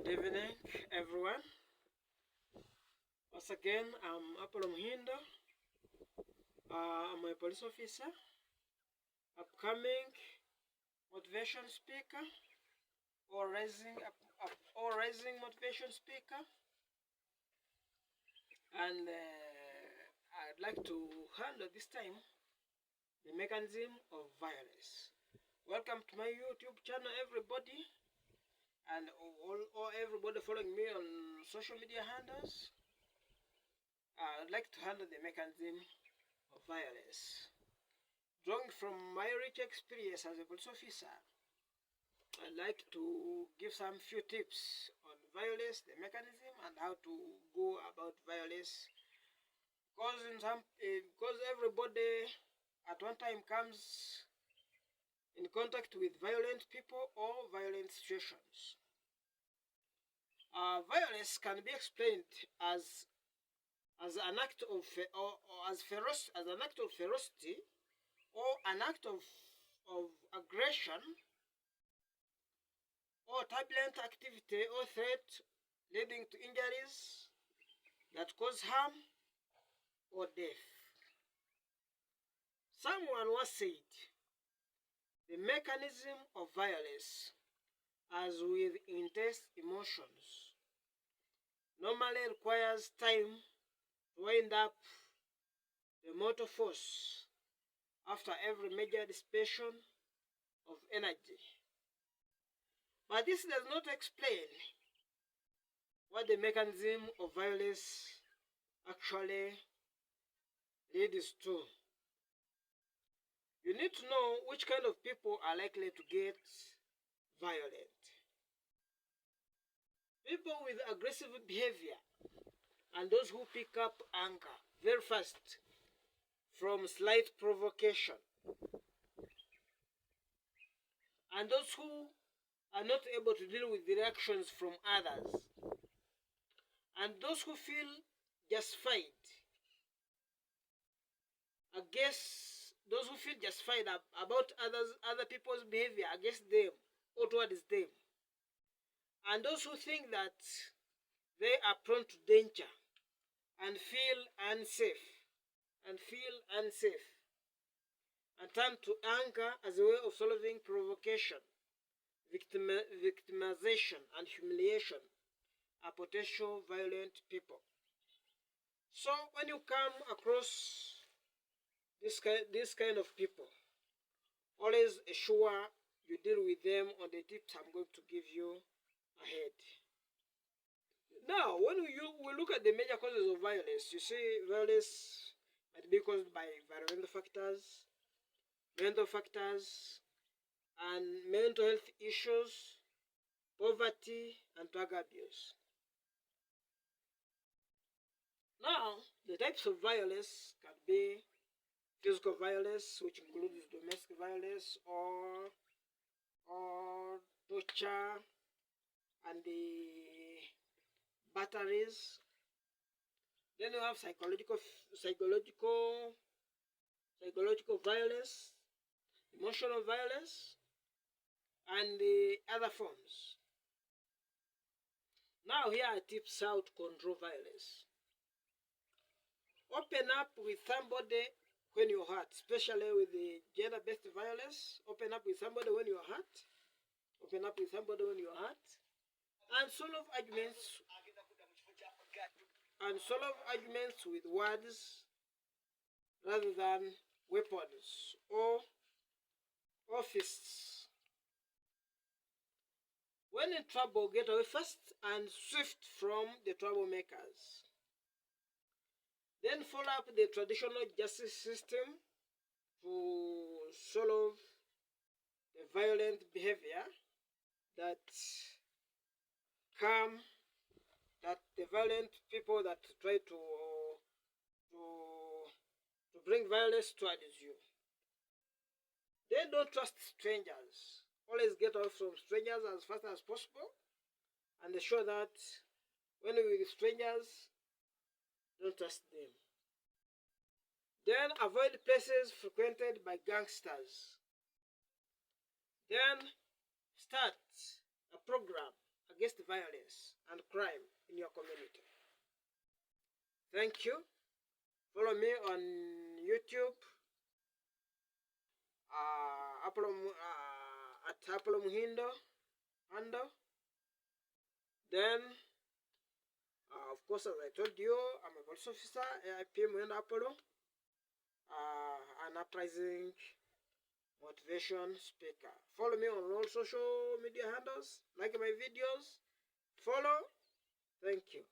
Good evening, everyone. Once again, I'm Apollo Muhindo. I'm a police officer, upcoming motivation speaker, or rising motivation speaker, and I'd like to handle this time the mechanism of violence. Welcome to my YouTube channel, everybody, and all everybody following me on social media handles. I'd like to handle the mechanism of violence. Drawing from my rich experience as a police officer, I'd like to give some few tips on violence, the mechanism, and how to go about violence. Because everybody at one time comes in contact with violent people or violent situations. Violence can be explained as an act of an act of ferocity, or an act of aggression, or turbulent activity or threat leading to injuries that cause harm or death. Someone once said, the mechanism of violence, as with intense emotions, normally requires time to wind up the motor force after every major dissipation of energy. But this does not explain what the mechanism of violence actually leads to. You need to know which kind of people are likely to get violent. People with aggressive behavior and those who pick up anger very fast from slight provocation, and those who are not able to deal with the reactions from others, and those who feel justified about other people's behavior against them or towards them, and those who think that they are prone to danger and feel unsafe and turn to anger as a way of solving provocation, victimization, and humiliation are potential violent people. So when you come across this kind of people, always ensure you deal with them on the tips I'm going to give you ahead. Now, when we look at the major causes of violence, you see violence might be caused by environmental factors, mental factors, and mental health issues, poverty, and drug abuse. Now, the types of violence can be physical violence, which includes domestic violence or torture and the batteries. Then you have psychological violence, emotional violence, and the other forms. Now here are tips how to control violence. Open up with somebody when you're hurt, especially with the gender-based violence. Open up with somebody when you're hurt. Open up with somebody when you're hurt. And solve arguments with words rather than weapons or fists. When in trouble, get away fast and swift from the troublemakers. Then follow up the traditional justice system to solve the violent behavior that the violent people that try to bring violence towards you. Then don't trust strangers. Always get away from strangers as fast as possible, and ensure that when you're with strangers, don't trust them. Then avoid places frequented by gangsters. Then start a program against violence and crime in your community. Thank you. Follow me on YouTube, at Apollo Muhindo handle. Then, of course, as I told you, I'm a police officer, AIP Muhindo Apollo, an uprising motivation speaker. Follow me on all social media handles, like my videos, follow. Thank you.